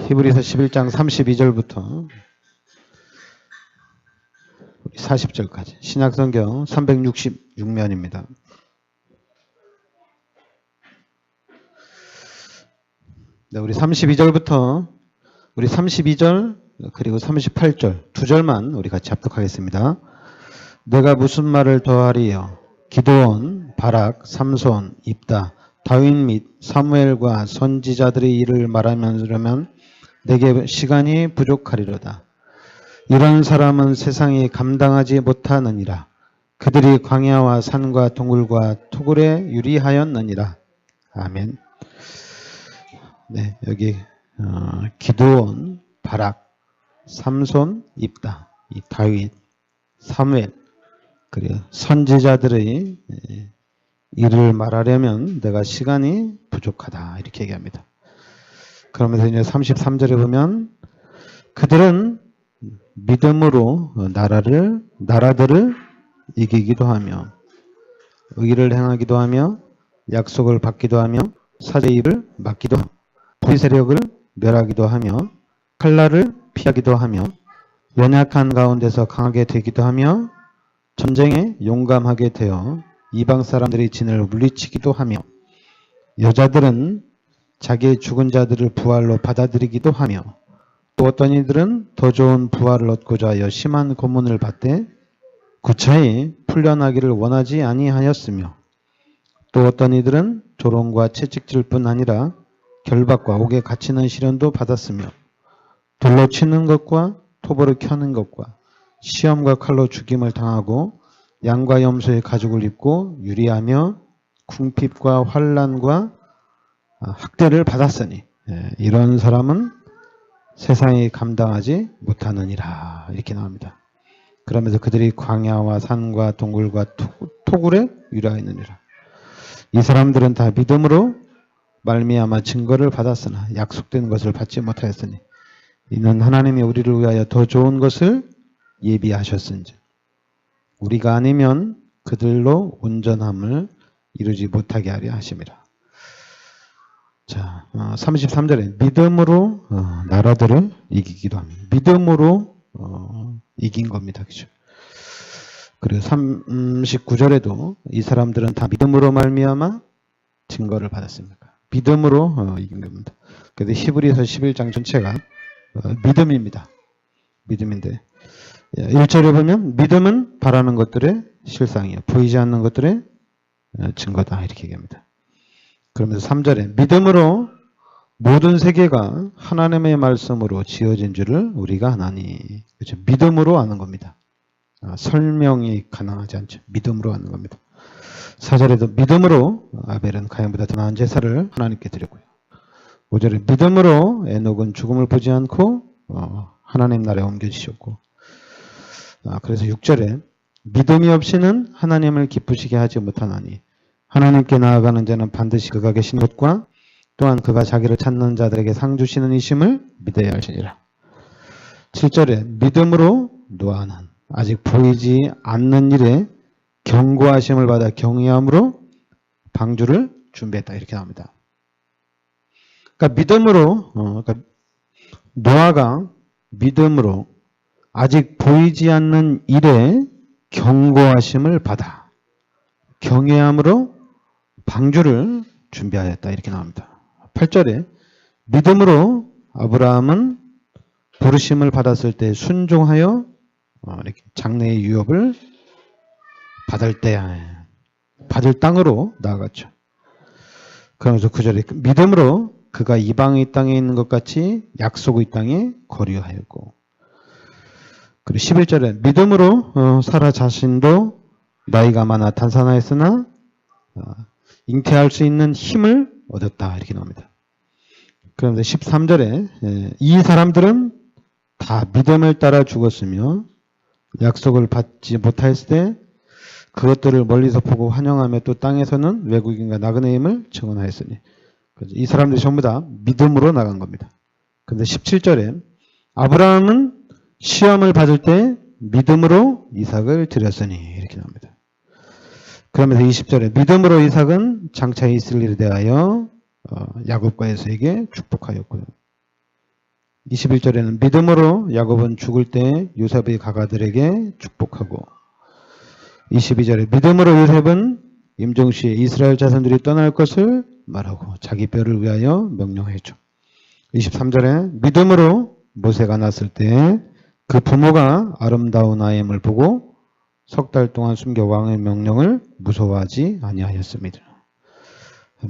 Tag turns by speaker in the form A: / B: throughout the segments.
A: 히브리서 11장 32절부터 40절까지 신약성경 366면입니다. 네, 우리 32절부터 우리 32절 그리고 38절 두 절만 우리 같이 합독하겠습니다. 내가 무슨 말을 더하리요? 기드온, 바락, 삼손, 입다, 다윗 및 사무엘과 선지자들의 일을 말하면 내게 시간이 부족하리로다. 이런 사람은 세상이 감당하지 못하느니라. 그들이 광야와 산과 동굴과 토굴에 유리하였느니라. 아멘. 네, 여기 기드온, 바락, 삼손, 입다, 이 다윗, 사무엘 그리고 선지자들의 일을 말하려면 내가 시간이 부족하다 이렇게 얘기합니다. 그러면서 이제 33절에 보면 그들은 믿음으로 나라들을 이기기도 하며 의를 행하기도 하며 약속을 받기도 하며 사제의 입을 막기도 하며 포위 세력을 멸하기도 하며 칼날을 피하기도 하며 연약한 가운데서 강하게 되기도 하며 전쟁에 용감하게 되어 이방 사람들의 진을 물리치기도 하며 여자들은 자기의 죽은 자들을 부활로 받아들이기도 하며 또 어떤 이들은 더 좋은 부활을 얻고자 하여 심한 고문을 받되 구차히 풀려나기를 원하지 아니하였으며 또 어떤 이들은 조롱과 채찍질뿐 아니라 결박과 옥에 갇히는 시련도 받았으며 돌로 치는 것과 톱으로 켜는 것과 시험과 칼로 죽임을 당하고 양과 염소의 가죽을 입고 유리하며 궁핍과 환난과 학대를 받았으니 이런 사람은 세상이 감당하지 못하느니라 이렇게 나옵니다. 그러면서 그들이 광야와 산과 동굴과 토굴에 유리하였느니라. 이 사람들은 다 믿음으로 말미암아 증거를 받았으나 약속된 것을 받지 못하였으니 이는 하나님이 우리를 위하여 더 좋은 것을 예비하셨은즉 우리가 아니면 그들로 온전함을 이루지 못하게 하려 하심이라. 자, 33절에 믿음으로 나라들을 이기기도 합니다. 믿음으로 이긴 겁니다. 그죠? 그리고 39절에도 이 사람들은 다 믿음으로 말미암아 증거를 받았습니다. 믿음으로 이긴 겁니다. 그래서 히브리서 11장 전체가 믿음입니다. 믿음인데 1절에 보면 믿음은 바라는 것들의 실상이요 보이지 않는 것들의 증거다 이렇게 얘기합니다. 그러면서 3절에 믿음으로 모든 세계가 하나님의 말씀으로 지어진 줄을 우리가 아나니. 그렇죠? 믿음으로 아는 겁니다. 설명이 가능하지 않죠. 믿음으로 아는 겁니다. 4절에도 믿음으로 아벨은 가인보다 더 나은 제사를 하나님께 드렸고요. 5절에 믿음으로 에녹은 죽음을 보지 않고 하나님 나라에 옮겨지셨고 그래서 6절에 믿음이 없이는 하나님을 기쁘시게 하지 못하나니 하나님께 나아가는 자는 반드시 그가 계신 것과 또한 그가 자기를 찾는 자들에게 상 주시는 이심을 믿어야 할지니라. 7절에 믿음으로 노아는 아직 보이지 않는 일에 경고하심을 받아 경외함으로 방주를 준비했다 이렇게 나옵니다. 그러니까 믿음으로 그러니까 노아가 믿음으로 아직 보이지 않는 일에 경고하심을 받아 경외함으로 방주를 준비하였다 이렇게 나옵니다. 8절에 믿음으로 아브라함은 부르심을 받았을 때 순종하여 이렇게 장래의 유업을 받을 땅으로 나아갔죠. 그러면서 9절에 믿음으로 그가 이방의 땅에 있는 것 같이 약속의 땅에 거류하였고 그리고 11절에 믿음으로 사라 자신도 나이가 많아 단산하였으나 잉태할 수 있는 힘을 얻었다 이렇게 나옵니다. 그런데 13절에 이 사람들은 다 믿음을 따라 죽었으며 약속을 받지 못하였을 때 그것들을 멀리서 보고 환영하며 또 땅에서는 외국인과 나그네임을 증언하였으니 이 사람들이 전부 다 믿음으로 나간 겁니다. 그런데 17절에 아브라함은 시험을 받을 때 믿음으로 이삭을 드렸으니 이렇게 나옵니다. 그러면서 20절에 믿음으로 이삭은 장차 있을 일에 대하여 야곱과 에서에게 축복하였고요. 21절에는 믿음으로 야곱은 죽을 때 요셉의 가가들에게 축복하고 22절에 믿음으로 요셉은 임종시에 이스라엘 자손들이 떠날 것을 말하고 자기 뼈를 위하여 명령했죠. 23절에 믿음으로 모세가 났을 때 그 부모가 아름다운 아임을 보고 석 달 동안 숨겨 왕의 명령을 무서워하지 아니하였습니다.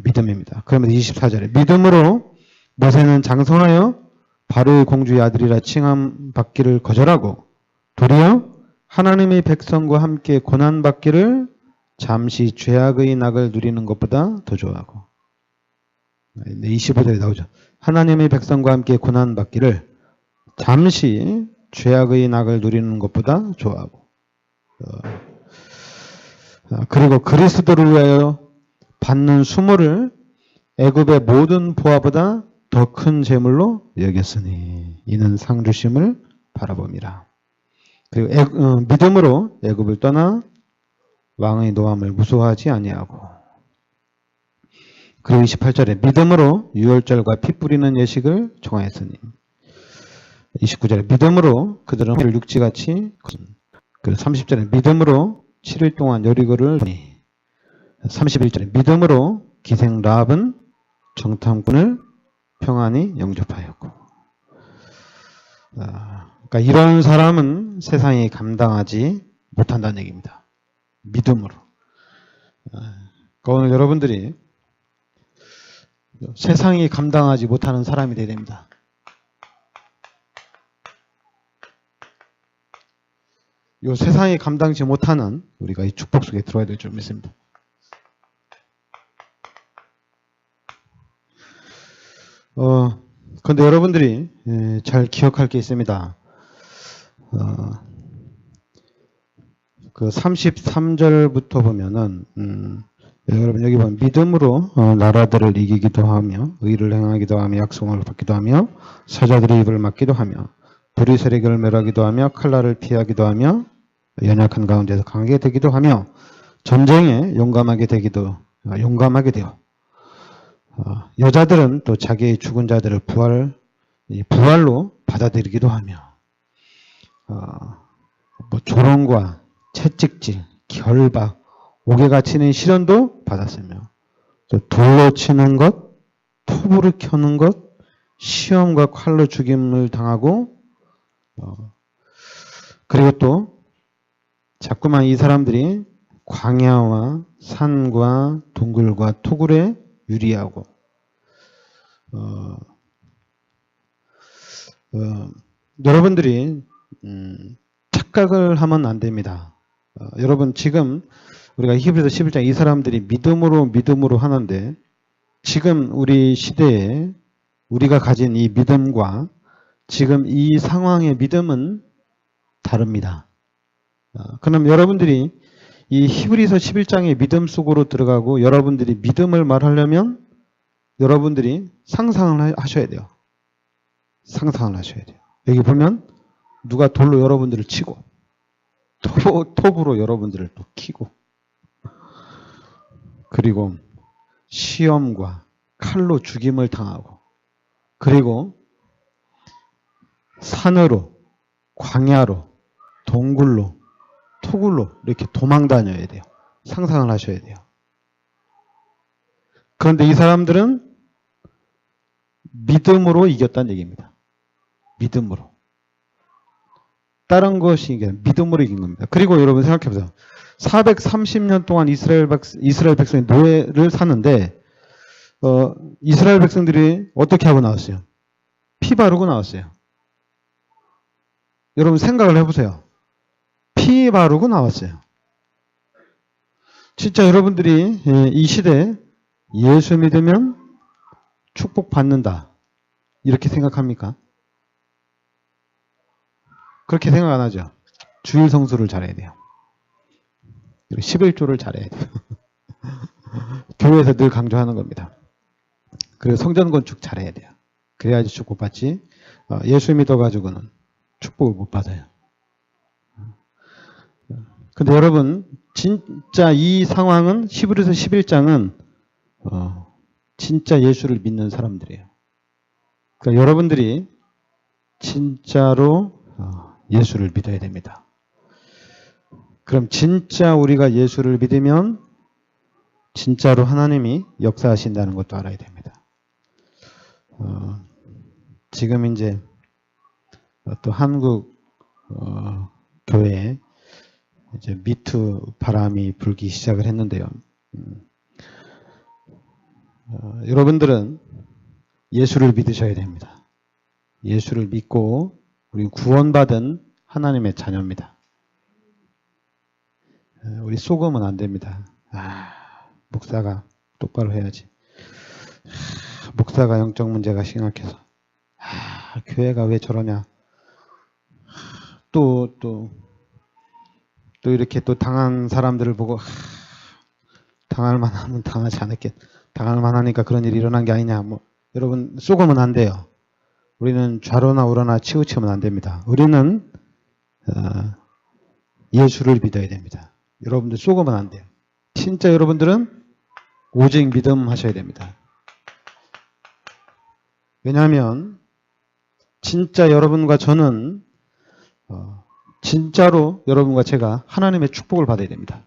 A: 믿음입니다. 그러면 24절에 믿음으로 모세는 장성하여 바로의 공주의 아들이라 칭함 받기를 거절하고 도리어 하나님의 백성과 함께 고난받기를 잠시 죄악의 낙을 누리는 것보다 더 좋아하고 25절에 나오죠. 하나님의 백성과 함께 고난받기를 잠시 죄악의 낙을 누리는 것보다 좋아하고 그리고 그리스도를 위하여 받는 수모를 애굽의 모든 보화보다 더 큰 재물로 여겼으니 이는 상 주심을 바라봅니다. 그리고 믿음으로 애굽을 떠나 왕의 노함을 무서워하지 아니하고 그리고 28절에 믿음으로 유월절과 피 뿌리는 예식을 정하였으니 29절에 믿음으로 그들은 회를 육지같이 그리고 30절에 믿음으로 7일 동안 여리고를 31절에 믿음으로 기생 라합은 정탐꾼을 평안히 영접하였고 그러니까 이런 사람은 세상이 감당하지 못한다는 얘기입니다. 믿음으로. 그러니까 오늘 여러분들이 세상이 감당하지 못하는 사람이 되어야 됩니다. 이 세상이 감당치 못하는 우리가 이 축복 속에 들어야 될 줄 믿습니다. 그런데 여러분들이 잘 기억할 게 있습니다. 그 33절부터 보면은 여러분 여기 보면 믿음으로 나라들을 이기기도 하며 의를 행하기도 하며 약속을 받기도 하며 사자들의 입을 막기도 하며 불의 세력을 멸하기도 하며 칼날을 피하기도 하며 연약한 가운데서 강하게 되기도 하며 전쟁에 용감하게 되어 여자들은 또 자기의 죽은 자들을 부활로 받아들이기도 하며 뭐 조롱과 채찍질, 결박, 옥에 치는 시련도 받았으며 돌로 치는 것, 톱으로 켜는 것, 시험과 칼로 죽임을 당하고 그리고 또 자꾸만 이 사람들이 광야와 산과 동굴과 토굴에 유리하고 여러분들이 착각을 하면 안 됩니다. 여러분 지금 우리가 히브리서 11장 이 사람들이 믿음으로 하는데 지금 우리 시대에 우리가 가진 이 믿음과 지금 이 상황의 믿음은 다릅니다. 그럼 여러분들이 이 히브리서 11장의 믿음 속으로 들어가고 여러분들이 믿음을 말하려면 여러분들이 상상을 하셔야 돼요. 상상을 하셔야 돼요. 여기 보면 누가 돌로 여러분들을 치고 톱으로 여러분들을 또 키고 그리고 시험과 칼로 죽임을 당하고 그리고 산으로 광야로 동굴로 토굴로 이렇게 도망 다녀야 돼요. 상상을 하셔야 돼요. 그런데 이 사람들은 믿음으로 이겼다는 얘기입니다. 믿음으로. 다른 것이 이게 믿음으로 이긴 겁니다. 그리고 여러분 생각해보세요. 430년 동안 이스라엘 백성이 노예를 사는데 이스라엘 백성들이 어떻게 하고 나왔어요? 피 바르고 나왔어요. 여러분 생각을 해보세요. 피 바르고 나왔어요. 진짜 여러분들이 이 시대에 예수 믿으면 축복받는다 이렇게 생각합니까? 그렇게 생각 안 하죠. 주일 성수를 잘해야 돼요. 11조를 잘해야 돼요. 교회에서 늘 강조하는 겁니다. 그리고 성전 건축 잘해야 돼요. 그래야지 축복받지. 예수 믿어가지고는 축복을 못 받아요. 근데 여러분 진짜 이 상황은 히브리서 11장은 진짜 예수를 믿는 사람들이에요. 그러니까 여러분들이 진짜로 예수를 믿어야 됩니다. 그럼 진짜 우리가 예수를 믿으면 진짜로 하나님이 역사하신다는 것도 알아야 됩니다. 지금 이제 또 한국 교회에 이제 미투 바람이 불기 시작을 했는데요. 여러분들은 예수를 믿으셔야 됩니다. 예수를 믿고 우리 구원받은 하나님의 자녀입니다. 우리 속으면 안 됩니다. 목사가 똑바로 해야지. 목사가 영적 문제가 심각해서. 교회가 왜 저러냐. 또 이렇게 또 당한 사람들을 보고 당할 만하면 당하지 않을게. 당할 만하니까 그런 일이 일어난 게 아니냐. 여러분 속으면 안 돼요. 우리는 좌로나 우로나 치우치면 안 됩니다. 우리는 예수를 믿어야 됩니다. 여러분들 속으면 안 돼요. 진짜 여러분들은 오직 믿음 하셔야 됩니다. 왜냐하면 진짜 여러분과 저는 진짜로 여러분과 제가 하나님의 축복을 받아야 됩니다.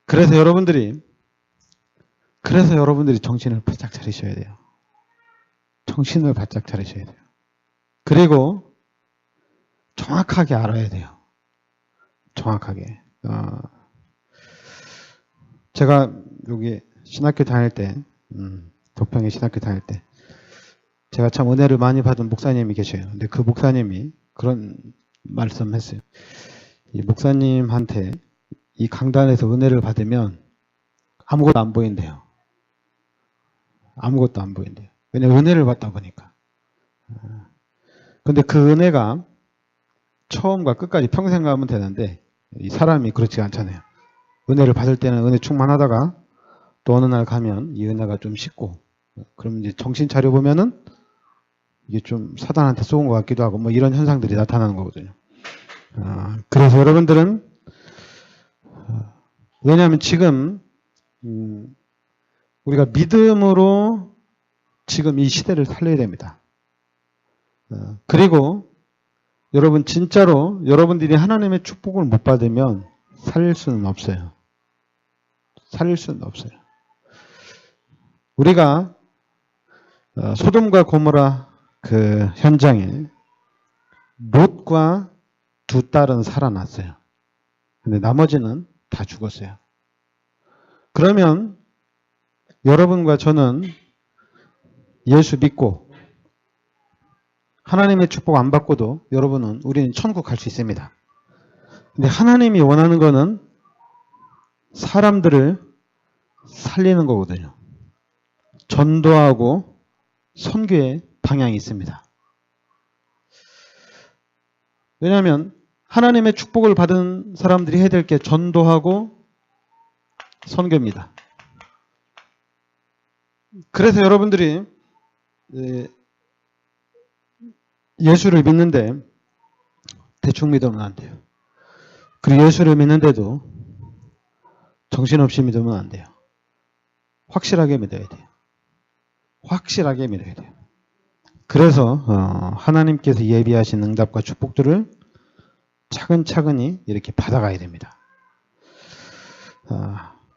A: 그래서 여러분들이 정신을 바짝 차리셔야 돼요. 정신을 바짝 차리셔야 돼요. 그리고 정확하게 알아야 돼요. 정확하게. 제가 여기 신학교 다닐 때, 도평에 신학교 다닐 때, 제가 참 은혜를 많이 받은 목사님이 계셔요. 근데 그 목사님이 그런 말씀했어요. 이 목사님한테 이 강단에서 은혜를 받으면 아무것도 안 보인대요. 아무것도 안 보인대요. 왜냐면 은혜를 받다 보니까. 근데 그 은혜가 처음과 끝까지 평생 가면 되는데 이 사람이 그렇지 않잖아요. 은혜를 받을 때는 은혜 충만하다가 또 어느 날 가면 이 은혜가 좀 식고 그럼 이제 정신 차려 보면은 이게 좀 사단한테 쏘은 것 같기도 하고 이런 현상들이 나타나는 거거든요. 그래서 여러분들은 왜냐하면 지금 우리가 믿음으로 지금 이 시대를 살려야 됩니다. 그리고 여러분 진짜로 여러분들이 하나님의 축복을 못 받으면 살릴 수는 없어요. 살릴 수는 없어요. 우리가 소돔과 고모라 그 현장에 롯과 두 딸은 살아났어요. 근데 나머지는 다 죽었어요. 그러면 여러분과 저는 예수 믿고 하나님의 축복 안 받고도 우리는 천국 갈 수 있습니다. 근데 하나님이 원하는 거는 사람들을 살리는 거거든요. 전도하고 선교의 방향이 있습니다. 왜냐하면 하나님의 축복을 받은 사람들이 해야 될 게 전도하고 선교입니다. 그래서 여러분들이 예수를 믿는데 대충 믿으면 안 돼요. 그리고 예수를 믿는데도 정신없이 믿으면 안 돼요. 확실하게 믿어야 돼요. 확실하게 믿어야 돼요. 그래서 하나님께서 예비하신 응답과 축복들을 차근차근히 이렇게 받아가야 됩니다.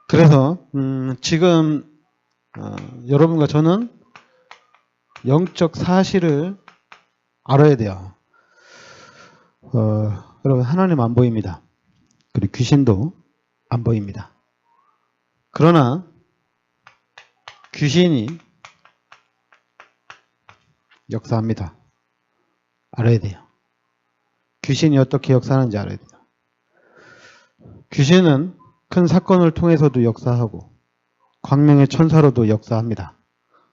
A: 그래서 지금 여러분과 저는 영적 사실을 알아야 돼요. 여러분 하나님 안 보입니다. 그리고 귀신도 안 보입니다. 그러나 귀신이 역사합니다. 알아야 돼요. 귀신이 어떻게 역사하는지 알아야 돼요. 귀신은 큰 사건을 통해서도 역사하고 광명의 천사로도 역사합니다.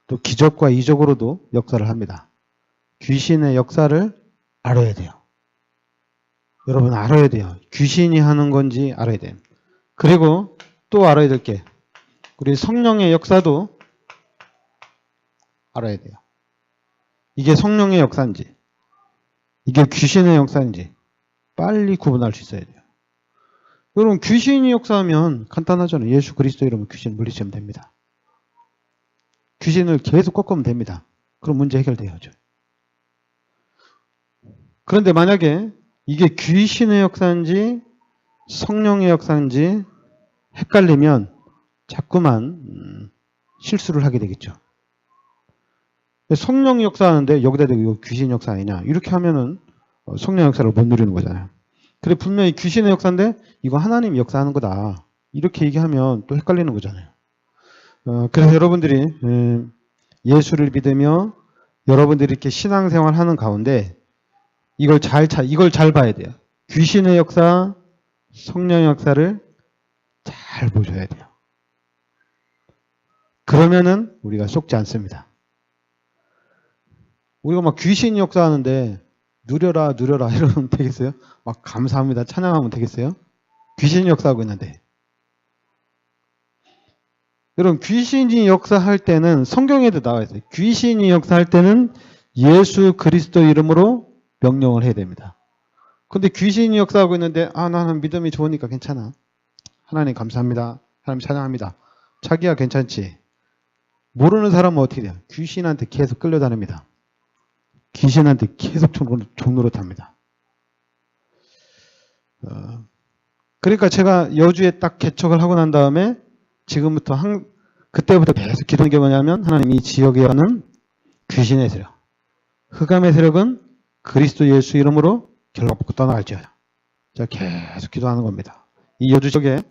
A: 또 기적과 이적으로도 역사를 합니다. 귀신의 역사를 알아야 돼요. 여러분 알아야 돼요. 귀신이 하는 건지 알아야 돼요. 그리고 또 알아야 될 게 우리 성령의 역사도 알아야 돼요. 이게 성령의 역사인지 이게 귀신의 역사인지 빨리 구분할 수 있어야 돼요. 여러분 귀신이 역사하면 간단하잖아요. 예수 그리스도 이름으로 귀신 물리치면 됩니다. 귀신을 계속 꺾으면 됩니다. 그럼 문제 해결돼요. 그런데 만약에 이게 귀신의 역사인지 성령의 역사인지 헷갈리면 자꾸만 실수를 하게 되겠죠. 성령이 역사하는데 여기다 대고 이거 귀신 역사 아니냐 이렇게 하면은 성령 역사를 못 누리는 거잖아요. 그래 분명히 귀신의 역사인데 이거 하나님이 역사하는 거다 이렇게 얘기하면 또 헷갈리는 거잖아요. 그래서 여러분들이 예수를 믿으며 여러분들이 이렇게 신앙생활 하는 가운데 이걸 잘 봐야 돼요. 귀신의 역사, 성령의 역사를 잘 보셔야 돼요. 그러면은 우리가 속지 않습니다. 우리가 막 귀신 역사하는데 누려라 이러면 되겠어요? 막 감사합니다 찬양하면 되겠어요? 귀신 역사하고 있는데. 여러분 귀신이 역사할 때는 성경에도 나와 있어요. 귀신이 역사할 때는 예수 그리스도 이름으로 명령을 해야 됩니다. 근데 귀신이 역사하고 있는데 나는 믿음이 좋으니까 괜찮아. 하나님 감사합니다. 하나님 찬양합니다. 자기야 괜찮지? 모르는 사람은 어떻게 돼요? 귀신한테 계속 끌려다닙니다. 귀신한테 계속 종노릇합니다. 그러니까 제가 여주에 딱 개척을 하고 난 다음에 지금부터 그때부터 계속 기도한 게 뭐냐면 하나님 이 지역에 하는 귀신의 세력, 흑암의 세력은 그리스도 예수 이름으로 결박받고 떠나갈지어다. 제가 계속 기도하는 겁니다. 이 여주 지역에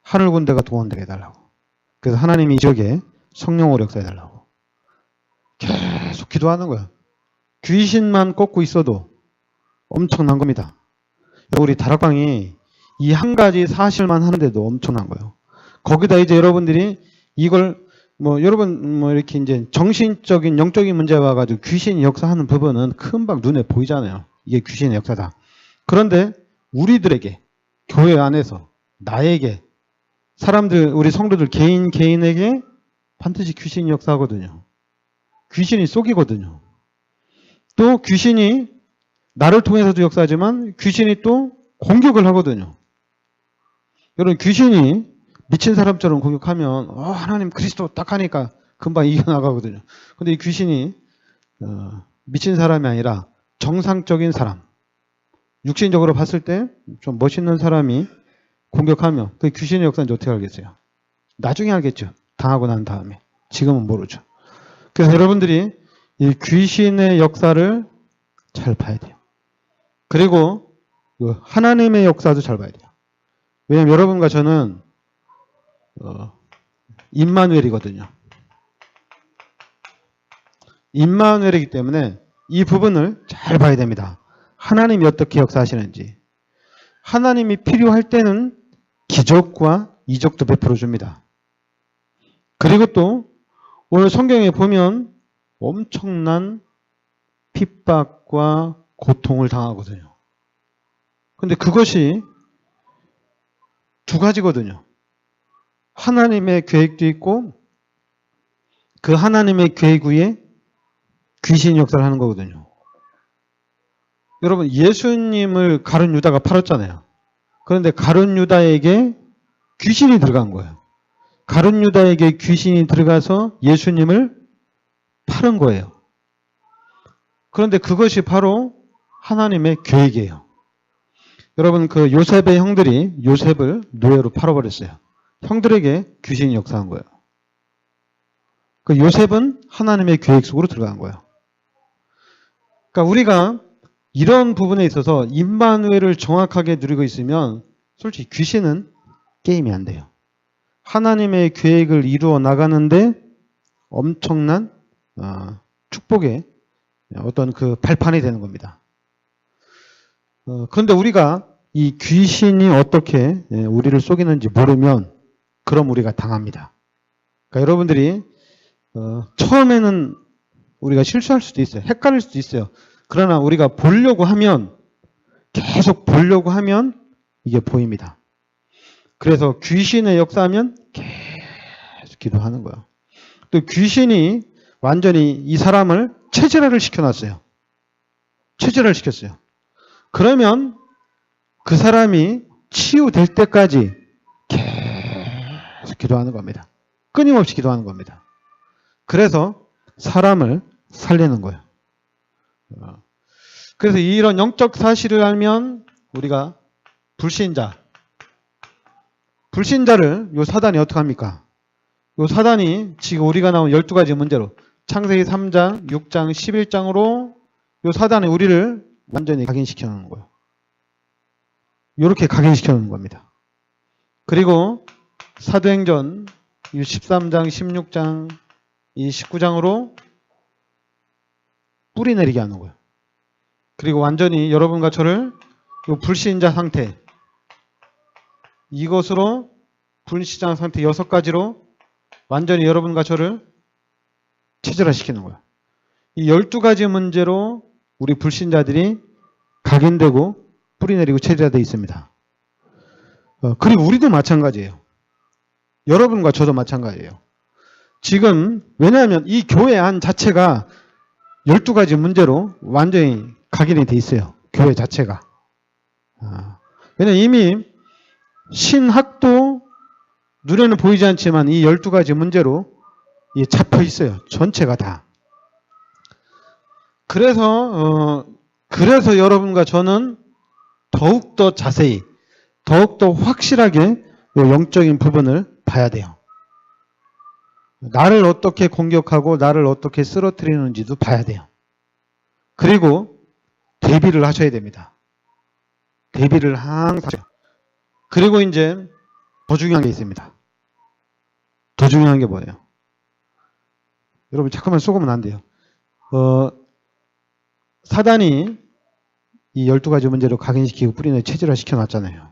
A: 하늘 군대가 동원되게 해달라고. 그래서 하나님이 이 지역에 성령으로 역사해달라고. 계속 기도하는 거야. 귀신만 꺾고 있어도 엄청난 겁니다. 우리 다락방이 이 한 가지 사실만 하는데도 엄청난 거예요. 거기다 이제 여러분들이 이걸 여러분 이렇게 이제 정신적인 영적인 문제 와가지고 귀신이 역사하는 부분은 금방 눈에 보이잖아요. 이게 귀신의 역사다. 그런데 우리들에게 교회 안에서 나에게 사람들 우리 성도들 개인에게 반드시 귀신이 역사하거든요. 귀신이 속이거든요. 또 귀신이 나를 통해서도 역사하지만 귀신이 또 공격을 하거든요. 여러분 귀신이 미친 사람처럼 공격하면 하나님 그리스도 딱 하니까 금방 이겨나가거든요. 근데 이 귀신이 미친 사람이 아니라 정상적인 사람, 육신적으로 봤을 때 좀 멋있는 사람이 공격하면 그 귀신의 역사인지 어떻게 알겠어요? 나중에 알겠죠. 당하고 난 다음에. 지금은 모르죠. 그래서 여러분들이 이 귀신의 역사를 잘 봐야 돼요. 그리고 하나님의 역사도 잘 봐야 돼요. 왜냐하면 여러분과 저는 임마누엘이거든요. 임마누엘이기 때문에 이 부분을 잘 봐야 됩니다. 하나님이 어떻게 역사하시는지. 하나님이 필요할 때는 기적과 이적도 베풀어 줍니다. 그리고 또 오늘 성경에 보면 엄청난 핍박과 고통을 당하거든요. 근데 그것이 두 가지거든요. 하나님의 계획도 있고 그 하나님의 계획 위에 귀신 역사를 하는 거거든요. 여러분 예수님을 가룟 유다가 팔았잖아요. 그런데 가룟 유다에게 귀신이 들어간 거예요. 가룟 유다에게 귀신이 들어가서 예수님을 팔은 거예요. 그런데 그것이 바로 하나님의 계획이에요. 여러분 그 요셉의 형들이 요셉을 노예로 팔아버렸어요. 형들에게 귀신이 역사한 거예요. 그 요셉은 하나님의 계획 속으로 들어간 거예요. 그러니까 우리가 이런 부분에 있어서 임마누엘을 정확하게 누리고 있으면 솔직히 귀신은 게임이 안 돼요. 하나님의 계획을 이루어 나가는데 엄청난 축복의 어떤 그 발판이 되는 겁니다. 그런데 우리가 이 귀신이 어떻게 우리를 속이는지 모르면 그럼 우리가 당합니다. 그러니까 여러분들이 처음에는 우리가 실수할 수도 있어요. 헷갈릴 수도 있어요. 그러나 우리가 보려고 하면 계속 보려고 하면 이게 보입니다. 그래서 귀신의 역사하면 계속 기도하는 거예요. 또 귀신이 완전히 이 사람을 체질화를 시켜놨어요. 체질화를 시켰어요. 그러면 그 사람이 치유될 때까지 계속 기도하는 겁니다. 끊임없이 기도하는 겁니다. 그래서 사람을 살리는 거예요. 그래서 이런 영적 사실을 알면 우리가 불신자를 요 사단이 어떻게 합니까? 요 사단이 지금 우리가 나온 12가지 문제로 창세기 3장, 6장, 11장으로 요 사단이 우리를 완전히 각인시켜 놓는 거예요. 이렇게 각인시켜 놓는 겁니다. 그리고 사도행전 13장, 16장, 이 19장으로 뿌리 내리게 하는 거예요. 그리고 완전히 여러분과 저를 이 불신자 상태, 이것으로 불신자 상태 6가지로 완전히 여러분과 저를 체질화시키는 거예요. 이 12가지 문제로 우리 불신자들이 각인되고 뿌리 내리고 체질화되어 있습니다. 그리고 우리도 마찬가지예요. 여러분과 저도 마찬가지예요. 지금 왜냐하면 이 교회 안 자체가 12가지 문제로 완전히 각인이 돼 있어요. 교회 자체가. 왜냐하면 이미 신학도 눈에는 보이지 않지만 이 12가지 문제로 잡혀 있어요. 전체가 다. 그래서 여러분과 저는 더욱더 자세히, 더욱더 확실하게 이 영적인 부분을 봐야 돼요. 나를 어떻게 공격하고 나를 어떻게 쓰러뜨리는지도 봐야 돼요. 그리고 대비를 하셔야 됩니다. 대비를 항상 하셔요. 그리고 이제 더 중요한 게 있습니다. 더 중요한 게 뭐예요? 여러분 잠깐만 속으면 안 돼요. 사단이 이 12가지 문제로 각인시키고 뿌리내 체질화 시켜놨잖아요.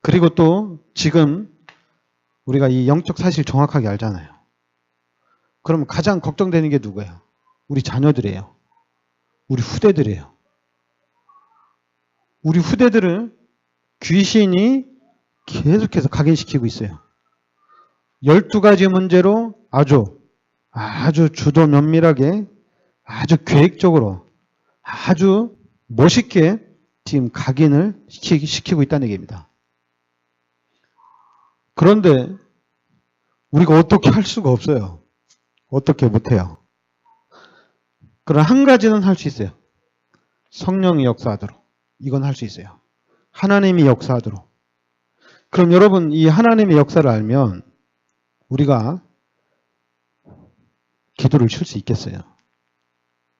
A: 그리고 또 지금 우리가 이 영적 사실 정확하게 알잖아요. 그럼 가장 걱정되는 게 누구예요? 우리 자녀들이에요. 우리 후대들이에요. 우리 후대들을 귀신이 계속해서 각인시키고 있어요. 12가지 문제로 아주 주도 면밀하게, 아주 계획적으로, 아주 멋있게 지금 각인을 시키고 있다는 얘기입니다. 그런데 우리가 어떻게 할 수가 없어요. 어떻게 못해요. 그러나 한 가지는 할 수 있어요. 성령이 역사하도록. 이건 할 수 있어요. 하나님이 역사하도록. 그럼 여러분 이 하나님의 역사를 알면 우리가 기도를 칠 수 있겠어요.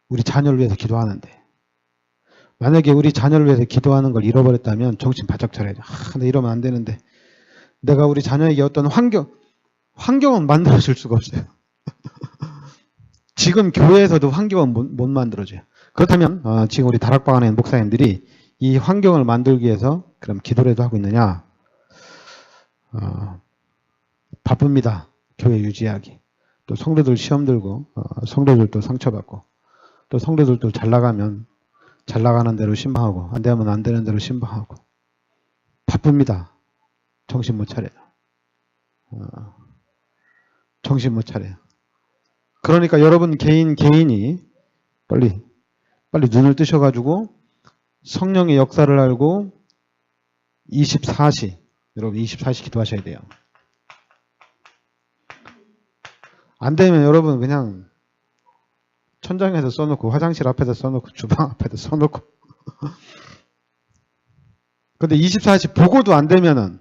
A: 우리 자녀를 위해서 기도하는데. 만약에 우리 자녀를 위해서 기도하는 걸 잃어버렸다면 정신 바짝 차려야죠. 나 이러면 안 되는데. 내가 우리 자녀에게 어떤 환경은 만들어줄 수가 없어요. 지금 교회에서도 환경은 못 만들어줘요. 그렇다면 지금 우리 다락방 안에 있는 목사님들이 이 환경을 만들기 위해서 그럼 기도라도 하고 있느냐? 바쁩니다. 교회 유지하기. 또 성도들 시험 들고 성도들도 상처받고 또 성도들도 잘 나가면 잘 나가는 대로 신방하고 안 되면 안 되는 대로 신방하고 바쁩니다. 정신 못 차려요. 정신 못 차려요. 그러니까 여러분 개인이 빨리 눈을 뜨셔가지고 성령의 역사를 알고 24시 여러분 24시 기도하셔야 돼요. 안 되면 여러분 그냥 천장에서 써놓고 화장실 앞에다 써놓고 주방 앞에다 써놓고 근데 24시 보고도 안 되면은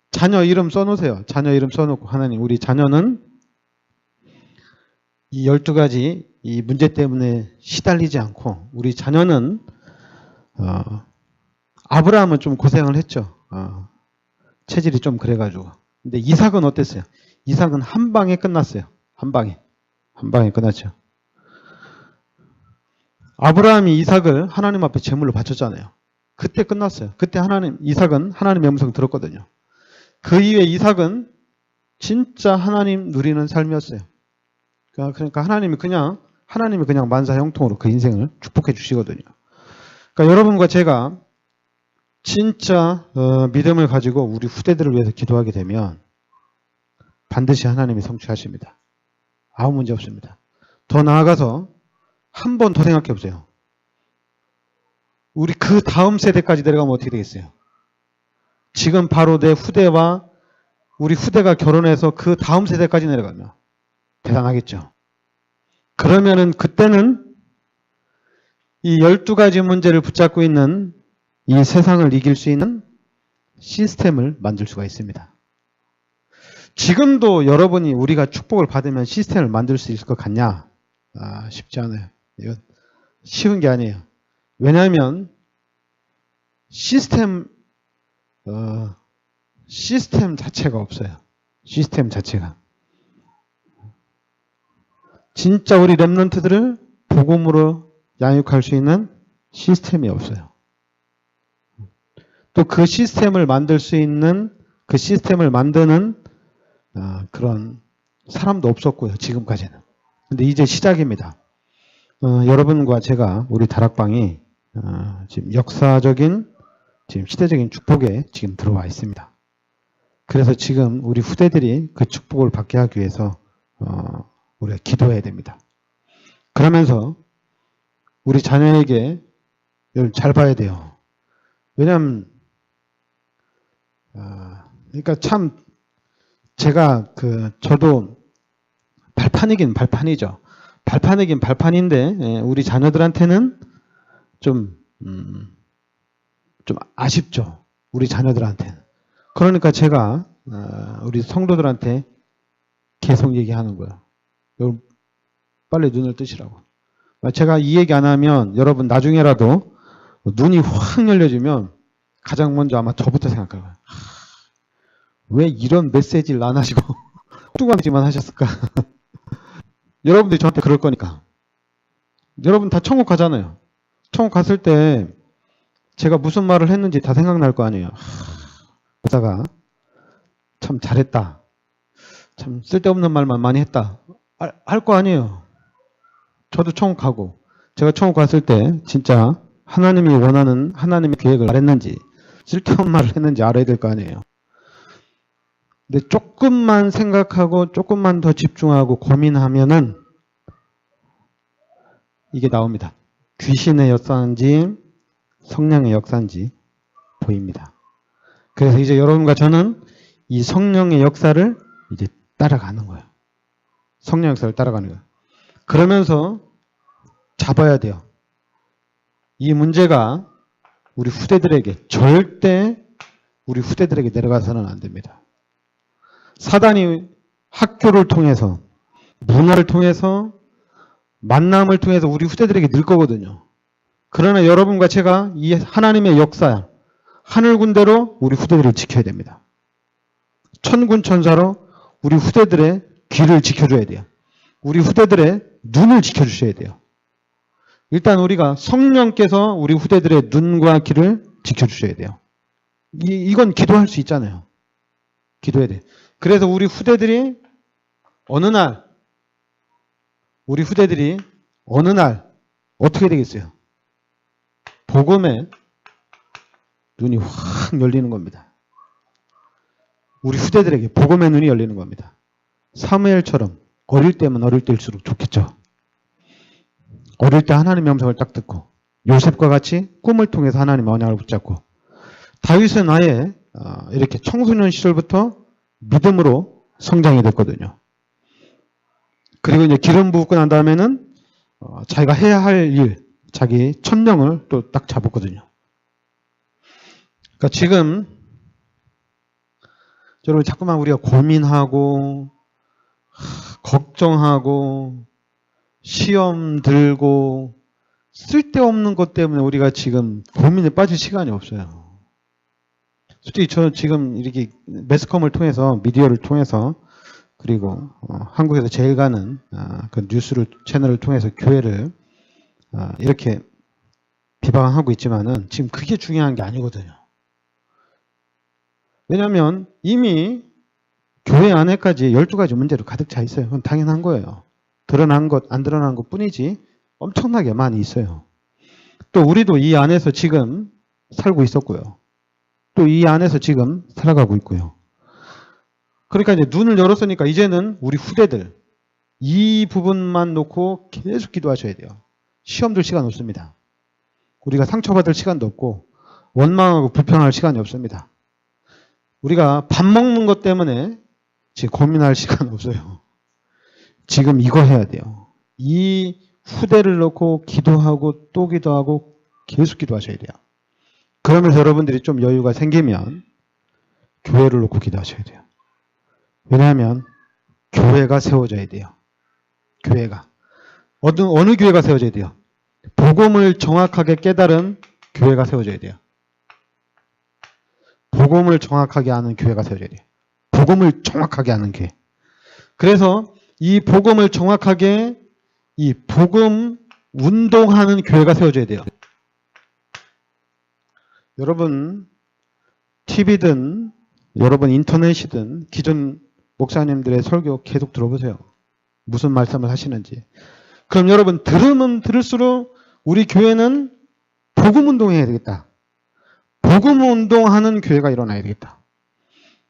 A: 자녀 이름 써놓으세요. 자녀 이름 써놓고 하나님 우리 자녀는 이 12가지 이 문제 때문에 시달리지 않고 우리 자녀는 아브라함은 좀 고생을 했죠. 체질이 좀 그래가지고. 근데 이삭은 어땠어요? 이삭은 한 방에 끝났어요. 한 방에 끝났죠. 아브라함이 이삭을 하나님 앞에 제물로 바쳤잖아요. 그때 끝났어요. 그때 이삭은 하나님의 음성 들었거든요. 그 이후에 이삭은 진짜 하나님 누리는 삶이었어요. 그러니까 하나님이 그냥 만사 형통으로 그 인생을 축복해 주시거든요. 그러니까 여러분과 제가 진짜 믿음을 가지고 우리 후대들을 위해서 기도하게 되면 반드시 하나님이 성취하십니다. 아무 문제 없습니다. 더 나아가서 한 번 더 생각해 보세요. 우리 그 다음 세대까지 내려가면 어떻게 되겠어요? 지금 바로 내 후대와 우리 후대가 결혼해서 그 다음 세대까지 내려가면 대단하겠죠. 그러면은 그때는 이 12가지 문제를 붙잡고 있는 이 세상을 이길 수 있는 시스템을 만들 수가 있습니다. 지금도 여러분이 우리가 축복을 받으면 시스템을 만들 수 있을 것 같냐? 쉽지 않아요. 이건 쉬운 게 아니에요. 왜냐하면 시스템 자체가 없어요. 시스템 자체가. 진짜 우리 렘넌트들을 복음으로 양육할 수 있는 시스템이 없어요. 또 그 시스템을 만들 수 있는, 그 시스템을 만드는 그런 사람도 없었고요. 지금까지는. 근데 이제 시작입니다. 여러분과 제가 우리 다락방이 지금 역사적인, 지금 시대적인 축복에 지금 들어와 있습니다. 그래서 지금 우리 후대들이 그 축복을 받게 하기 위해서 우리가 기도해야 됩니다. 그러면서 우리 자녀에게 잘 봐야 돼요. 왜냐하면 그러니까 참 제가 저도 발판이긴 발판이죠. 발판이긴 발판인데 우리 자녀들한테는 좀 아쉽죠. 우리 자녀들한테는. 그러니까 제가 우리 성도들한테 계속 얘기하는 거예요. 여러분 빨리 눈을 뜨시라고. 제가 이 얘기 안 하면 여러분 나중에라도 눈이 확 열려지면 가장 먼저 아마 저부터 생각할 거예요. 왜 이런 메시지를 안 하시고 뚱한지만 하셨을까? 여러분들이 저한테 그럴 거니까. 여러분 다 천국 가잖아요. 천국 갔을 때 제가 무슨 말을 했는지 다 생각날 거 아니에요. 목사가 참 잘했다. 참 쓸데없는 말만 많이 했다. 할 거 아니에요. 저도 천국 가고 제가 천국 갔을 때 진짜 하나님이 원하는 하나님의 계획을 말했는지 쓸데없는 말을 했는지 알아야 될 거 아니에요. 근데 조금만 생각하고 조금만 더 집중하고 고민하면은 이게 나옵니다. 귀신의 역사인지 성령의 역사인지 보입니다. 그래서 이제 여러분과 저는 이 성령의 역사를 이제 따라가는 거예요. 성령 역사를 따라가는 거예요. 그러면서 잡아야 돼요. 이 문제가 우리 후대들에게 절대 우리 후대들에게 내려가서는 안 됩니다. 사단이 학교를 통해서 문화를 통해서 만남을 통해서 우리 후대들에게 늘 거거든요. 그러나 여러분과 제가 이 하나님의 역사 하늘 군대로 우리 후대들을 지켜야 됩니다. 천군 천사로 우리 후대들의 귀를 지켜줘야 돼요. 우리 후대들의 눈을 지켜주셔야 돼요. 일단 우리가 성령께서 우리 후대들의 눈과 귀를 지켜주셔야 돼요. 이건 기도할 수 있잖아요. 기도해야 돼. 그래서 우리 후대들이 어느 날 어떻게 되겠어요? 복음에 눈이 확 열리는 겁니다. 우리 후대들에게 복음의 눈이 열리는 겁니다. 사무엘처럼 어릴 때면 어릴 때일수록 좋겠죠. 어릴 때 하나님의 음성을 딱 듣고 요셉과 같이 꿈을 통해서 하나님의 언약을 붙잡고 다윗은 아예 이렇게 청소년 시절부터 믿음으로 성장이 됐거든요. 그리고 이제 기름 부었고 난 다음에는 자기가 해야 할 일, 자기 천명을 또 딱 잡았거든요. 그러니까 지금 여러분 자꾸만 우리가 고민하고 걱정하고 시험 들고 쓸데없는 것 때문에 우리가 지금 고민에 빠질 시간이 없어요. 솔직히 저 지금 이렇게 매스컴을 통해서 미디어를 통해서 그리고 한국에서 제일 가는 그 뉴스를 채널을 통해서 교회를 이렇게 비방하고 있지만은 지금 그게 중요한 게 아니거든요. 왜냐하면 이미 교회 안에까지 12가지 문제로 가득 차 있어요. 그건 당연한 거예요. 드러난 것, 안 드러난 것 뿐이지 엄청나게 많이 있어요. 또 우리도 이 안에서 지금 살고 있었고요. 또 이 안에서 지금 살아가고 있고요. 그러니까 이제 눈을 열었으니까 이제는 우리 후대들 이 부분만 놓고 계속 기도하셔야 돼요. 시험 들 시간 없습니다. 우리가 상처받을 시간도 없고 원망하고 불평할 시간이 없습니다. 우리가 밥 먹는 것 때문에 지금 고민할 시간 없어요. 지금 이거 해야 돼요. 이 후대를 놓고 기도하고 또 기도하고 계속 기도하셔야 돼요. 그러면서 여러분들이 좀 여유가 생기면 교회를 놓고 기도하셔야 돼요. 왜냐하면 교회가 세워져야 돼요. 교회가. 어느 교회가 세워져야 돼요? 복음을 정확하게 깨달은 교회가 세워져야 돼요. 복음을 정확하게 아는 교회가 세워져야 돼요. 복음을 정확하게 아는 교회. 그래서 이 복음을 정확하게 이 복음 운동하는 교회가 세워져야 돼요. 여러분 TV든 여러분 인터넷이든 기존 목사님들의 설교 계속 들어보세요. 무슨 말씀을 하시는지. 그럼 여러분 들으면 들을수록 우리 교회는 복음 운동해야 되겠다. 복음 운동하는 교회가 일어나야 되겠다.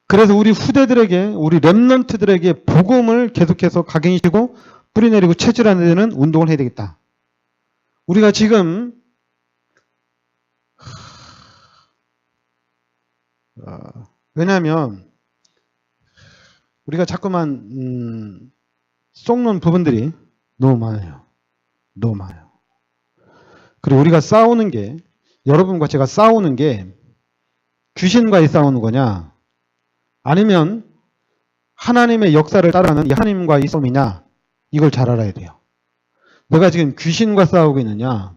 A: 그래서 우리 후대들에게 우리 렘넌트들에게 복음을 계속해서 각인시키고 뿌리내리고 체질하는 데는 운동을 해야 되겠다. 우리가 지금 왜냐하면 우리가 자꾸만 쏙는 부분들이 너무 많아요. 너무 많아요. 그리고 우리가 싸우는 게 여러분과 제가 싸우는 게 귀신과의 싸우는 거냐 아니면 하나님의 역사를 따르는 이 하나님과의 싸움이냐 이걸 잘 알아야 돼요. 내가 지금 귀신과 싸우고 있느냐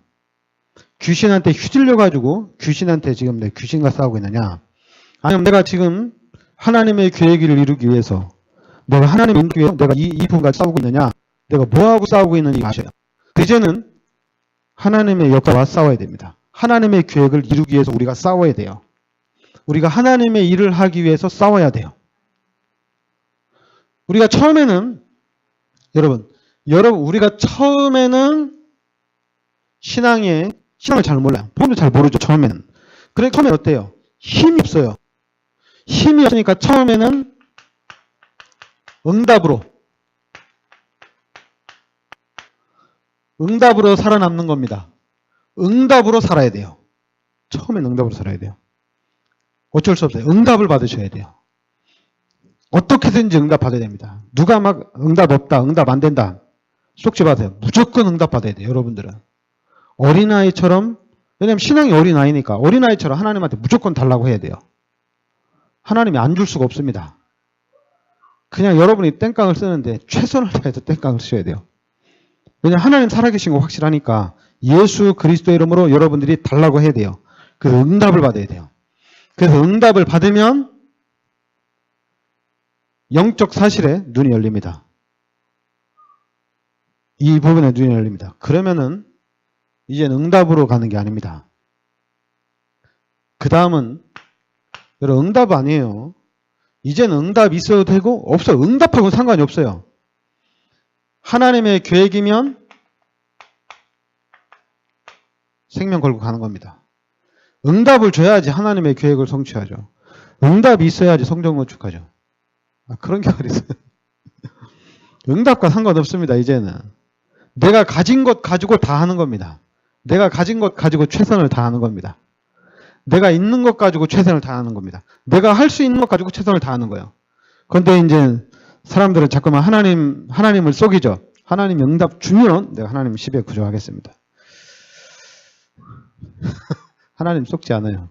A: 귀신한테 휘둘려가지고 귀신한테 지금 내 귀신과 싸우고 있느냐 아니면 내가 지금 하나님의 계획을 이루기 위해서 내가 하나님의 인기 위해서 내가 이 부분과 싸우고 있느냐 내가 뭐하고 싸우고 있는지 아셔요. 이제는 하나님의 역사와 싸워야 됩니다. 하나님의 계획을 이루기 위해서 우리가 싸워야 돼요. 우리가 하나님의 일을 하기 위해서 싸워야 돼요. 우리가 처음에는 여러분 우리가 처음에는 신앙을 잘 몰라요. 복음도 잘 모르죠. 처음에는. 그래 처음에 어때요? 힘이 없어요. 힘이 없으니까 처음에는 응답으로 살아남는 겁니다. 응답으로 살아야 돼요. 처음엔 응답으로 살아야 돼요. 어쩔 수 없어요. 응답을 받으셔야 돼요. 어떻게든지 응답 받아야 됩니다. 누가 막 응답 없다, 응답 안 된다. 속지 마세요. 무조건 응답 받아야 돼요. 여러분들은. 어린아이처럼, 왜냐하면 신앙이 어린아이니까 어린아이처럼 하나님한테 무조건 달라고 해야 돼요. 하나님이 안 줄 수가 없습니다. 그냥 여러분이 땡깡을 쓰는데 최선을 다해서 땡깡을 쓰셔야 돼요. 왜냐하면 하나님 살아계신 거 확실하니까 예수 그리스도 이름으로 여러분들이 달라고 해야 돼요. 그래서 응답을 받아야 돼요. 그래서 응답을 받으면 영적 사실에 눈이 열립니다. 이 부분에 눈이 열립니다. 그러면은 이제는 응답으로 가는 게 아닙니다. 그 다음은 여러분 응답 아니에요. 이제는 응답 있어도 되고 없어요. 응답하고는 상관이 없어요. 하나님의 계획이면 생명 걸고 가는 겁니다. 응답을 줘야지 하나님의 계획을 성취하죠. 응답이 있어야지 성전 건축하죠. 그런 게 어딨어요. 응답과 상관없습니다. 이제는. 내가 가진 것 가지고 다 하는 겁니다. 내가 가진 것 가지고 최선을 다하는 겁니다. 내가 있는 것 가지고 최선을 다하는 겁니다. 내가 할 수 있는 것 가지고 최선을 다하는 거예요. 그런데 이제 사람들은 자꾸만 하나님을 속이죠. 하나님 응답 주면 내가 하나님 10에 구조하겠습니다. 하나님 속지 않아요.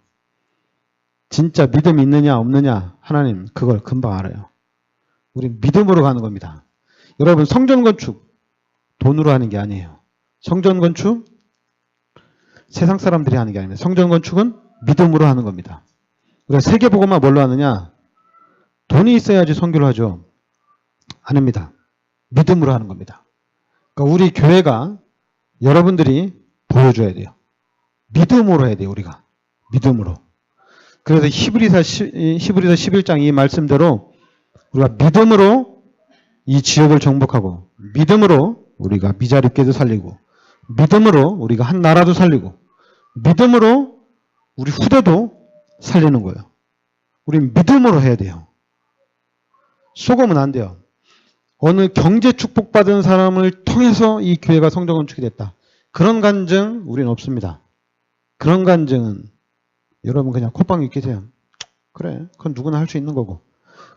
A: 진짜 믿음이 있느냐 없느냐 하나님 그걸 금방 알아요. 우리 믿음으로 가는 겁니다. 여러분 성전 건축 돈으로 하는 게 아니에요. 성전 건축 세상 사람들이 하는 게 아닙니다. 성전 건축은 믿음으로 하는 겁니다. 우리가 세계복음화 뭘로 하느냐? 돈이 있어야지 선교를 하죠. 아닙니다. 믿음으로 하는 겁니다. 그러니까 우리 교회가 여러분들이 보여줘야 돼요. 믿음으로 해야 돼요. 우리가. 믿음으로. 그래서 히브리서 11장 이 말씀대로 우리가 믿음으로 이 지역을 정복하고 믿음으로 우리가 미자립계도 살리고 믿음으로 우리가 한 나라도 살리고 믿음으로 우리 후대도 살리는 거예요. 우린 믿음으로 해야 돼요. 속으면 안 돼요. 어느 경제 축복받은 사람을 통해서 이 교회가 성전 건축이 됐다. 그런 간증 우리는 없습니다. 그런 간증은 여러분 그냥 콧방귀 끼세요. 그래. 그건 누구나 할 수 있는 거고.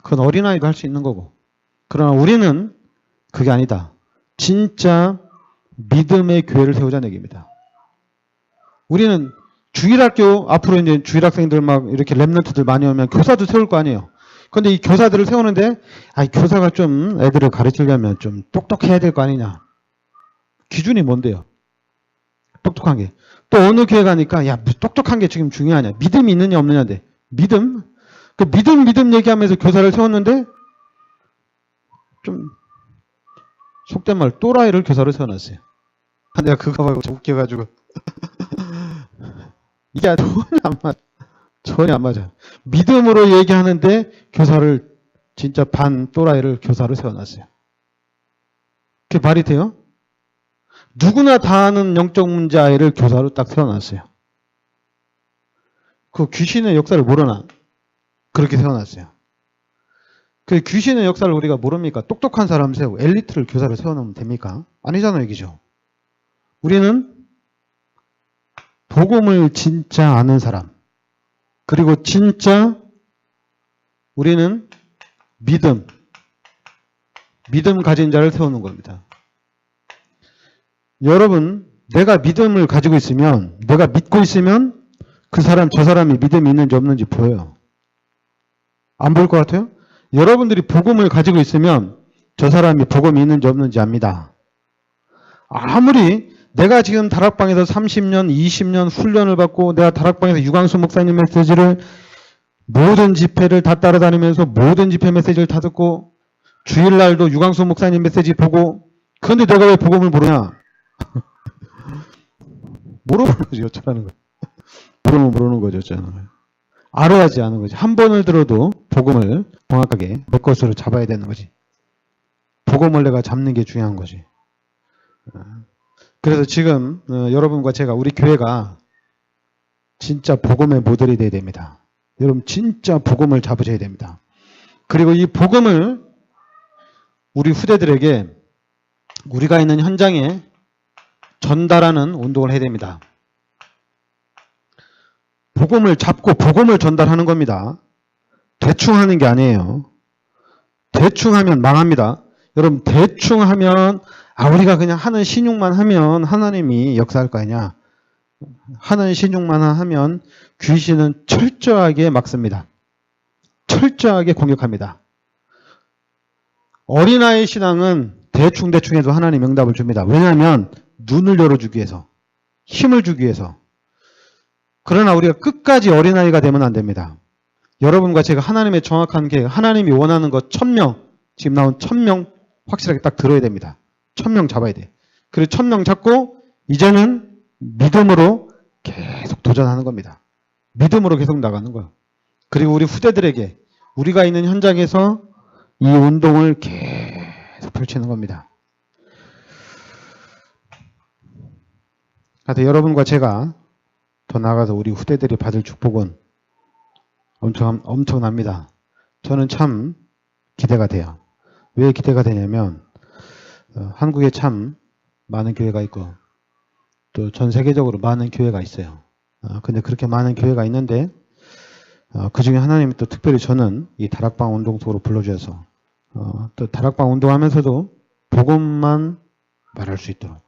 A: 그건 어린아이도 할 수 있는 거고. 그러나 우리는 그게 아니다. 진짜 믿음의 교회를 세우자는 얘기입니다. 우리는 주일학교, 앞으로 이제 주일학생들 막 이렇게 랩런트들 많이 오면 교사도 세울 거 아니에요. 근데 이 교사들을 세우는데, 교사가 좀 애들을 가르치려면 좀 똑똑해야 될 거 아니냐. 기준이 뭔데요? 똑똑한 게. 또 어느 교회 가니까, 야, 똑똑한 게 지금 중요하냐. 믿음이 있느냐, 없느냐인데. 믿음? 그 믿음 얘기하면서 교사를 세웠는데, 좀, 속된 말, 또라이를 교사로 세워놨어요. 내가 그거 말고 웃겨가지고. 이게 전혀 안 맞아. 믿음으로 얘기하는데 교사를 진짜 반 또라이를 교사로 세워놨어요. 그게 말이 돼요? 누구나 다 아는 영적 문제 아이를 교사로 딱 세워놨어요. 그 귀신의 역사를 모르나? 그렇게 세워놨어요. 그 귀신의 역사를 우리가 모릅니까? 똑똑한 사람 세우고 엘리트를 교사로 세워놓으면 됩니까? 아니잖아요, 얘기죠. 우리는 복음을 진짜 아는 사람, 그리고 진짜 우리는 믿음 가진 자를 세우는 겁니다. 여러분, 내가 믿음을 가지고 있으면, 내가 믿고 있으면 그 사람, 저 사람이 믿음이 있는지 없는지 보여요. 안 보일 것 같아요? 여러분들이 복음을 가지고 있으면 저 사람이 복음이 있는지 없는지 압니다. 아무리 내가 지금 다락방에서 30년, 20년 훈련을 받고 내가 다락방에서 유광수 목사님 메시지를 모든 집회를 다 따라다니면서 모든 집회 메시지를 다 듣고 주일날도 유광수 목사님 메시지 보고 그런데 내가 왜 복음을 모르냐? 모르는 거지 어쩌라는 거야. 모르는 거죠 어쩌라는 거야. 알아야지 아는 거지. 한 번을 들어도 복음을 정확하게 내 것으로 잡아야 되는 거지. 복음을 내가 잡는 게 중요한 거지. 그래서 지금 여러분과 제가 우리 교회가 진짜 복음의 모델이 돼야 됩니다. 여러분 진짜 복음을 잡으셔야 됩니다. 그리고 이 복음을 우리 후대들에게 우리가 있는 현장에 전달하는 운동을 해야 됩니다. 복음을 잡고 복음을 전달하는 겁니다. 대충 하는 게 아니에요. 대충 하면 망합니다. 여러분 대충 하면 우리가 그냥 하는 신용만 하면 하나님이 역사할 거 아니냐. 하는 신용만 하면 귀신은 철저하게 막습니다. 철저하게 공격합니다. 어린아이 신앙은 대충 해도 하나님 응답을 줍니다. 왜냐하면 눈을 열어주기 위해서, 힘을 주기 위해서. 그러나 우리가 끝까지 어린아이가 되면 안 됩니다. 여러분과 제가 하나님의 정확한 계획, 하나님이 원하는 것 1000명, 지금 나온 1000명 확실하게 딱 들어야 됩니다. 1000명 잡아야 돼. 그리고 1000명 잡고 이제는 믿음으로 계속 도전하는 겁니다. 믿음으로 계속 나가는 거예요. 그리고 우리 후대들에게 우리가 있는 현장에서 이 운동을 계속 펼치는 겁니다. 하여튼 여러분과 제가 더 나아가서 우리 후대들이 받을 축복은 엄청납니다. 저는 참 기대가 돼요. 왜 기대가 되냐면 한국에 참 많은 교회가 있고 또 전 세계적으로 많은 교회가 있어요. 근데 그렇게 많은 교회가 있는데 그 중에 하나님이 또 특별히 저는 이 다락방 운동 속으로 불러주셔서 또 다락방 운동하면서도 복음만 말할 수 있도록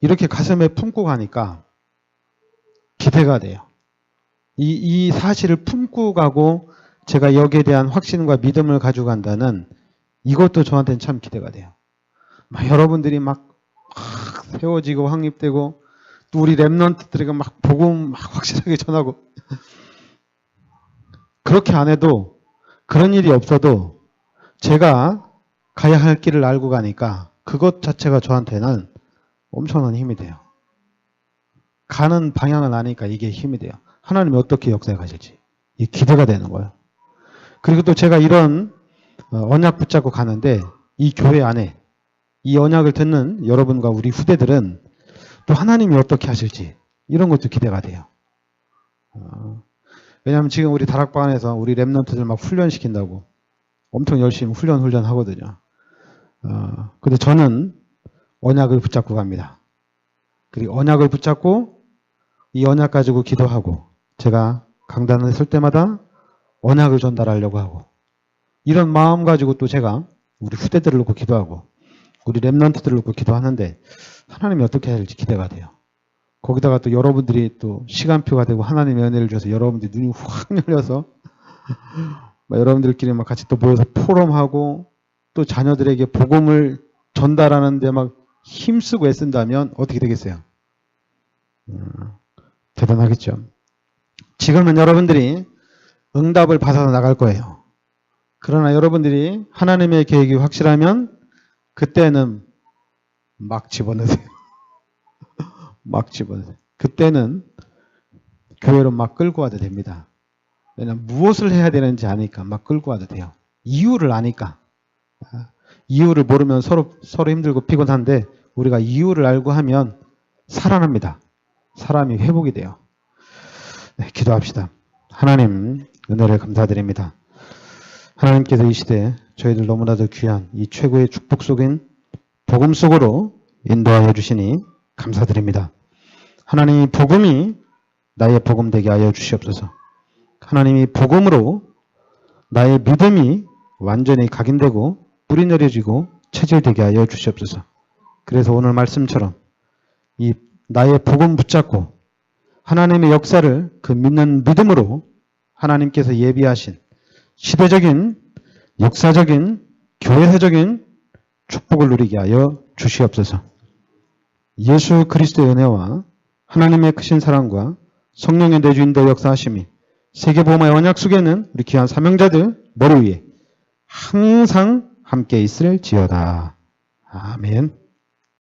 A: 이렇게 가슴에 품고 가니까 기대가 돼요. 이 사실을 품고 가고 제가 여기에 대한 확신과 믿음을 가지고 간다는 이것도 저한테는 참 기대가 돼요. 여러분들이 막 세워지고 확립되고 또 우리 랩런트들에게 막 복음 막 확실하게 전하고 그렇게 안 해도 그런 일이 없어도 제가 가야 할 길을 알고 가니까 그것 자체가 저한테는 엄청난 힘이 돼요. 가는 방향을 아니까 이게 힘이 돼요. 하나님이 어떻게 역사에 가실지 이 기대가 되는 거예요. 그리고 또 제가 이런 언약 붙잡고 가는데 이 교회 안에 이 언약을 듣는 여러분과 우리 후대들은 또 하나님이 어떻게 하실지 이런 것도 기대가 돼요. 왜냐하면 지금 우리 다락방 안에서 우리 랩런트들 막 훈련시킨다고 엄청 열심히 훈련 하거든요. 근데 저는 언약을 붙잡고 갑니다. 그리고 언약을 붙잡고 이 언약 가지고 기도하고 제가 강단에 설 때마다 언약을 전달하려고 하고 이런 마음 가지고 또 제가 우리 후대들을 놓고 기도하고 우리 랩런트들을 놓고 기도하는데 하나님이 어떻게 할지 기대가 돼요. 거기다가 또 여러분들이 또 시간표가 되고 하나님의 은혜를 줘서 여러분들이 눈이 확 열려서 여러분들끼리 막 같이 또 모여서 포럼하고 또 자녀들에게 복음을 전달하는데 막 힘쓰고 애쓴다면 어떻게 되겠어요? 대단하겠죠. 지금은 여러분들이 응답을 받아서 나갈 거예요. 그러나 여러분들이 하나님의 계획이 확실하면 그때는 막 집어넣으세요. 막 집어넣으세요. 그때는 교회로 막 끌고 와도 됩니다. 왜냐하면 무엇을 해야 되는지 아니까 막 끌고 와도 돼요. 이유를 아니까. 이유를 모르면 서로 힘들고 피곤한데 우리가 이유를 알고 하면 살아납니다. 사람이 회복이 돼요. 네, 기도합시다. 하나님 은혜를 감사드립니다. 하나님께서 이 시대에 저희들 너무나도 귀한 이 최고의 축복 속인 복음 속으로 인도하여 주시니 감사드립니다. 하나님이 복음이 나의 복음 되게 하여 주시옵소서. 하나님이 복음으로 나의 믿음이 완전히 각인되고 뿌리 내려지고 체질되게 하여 주시옵소서. 그래서 오늘 말씀처럼 이 나의 복음 붙잡고 하나님의 역사를 그 믿는 믿음으로 하나님께서 예비하신 시대적인 역사적인 교회사적인 축복을 누리게 하여 주시옵소서. 예수 그리스도의 은혜와 하나님의 크신 사랑과 성령의 내주인도 역사하심이 세계복음의 언약 속에는 우리 귀한 사명자들 머리 위에 항상 함께 있을지어다. 아멘.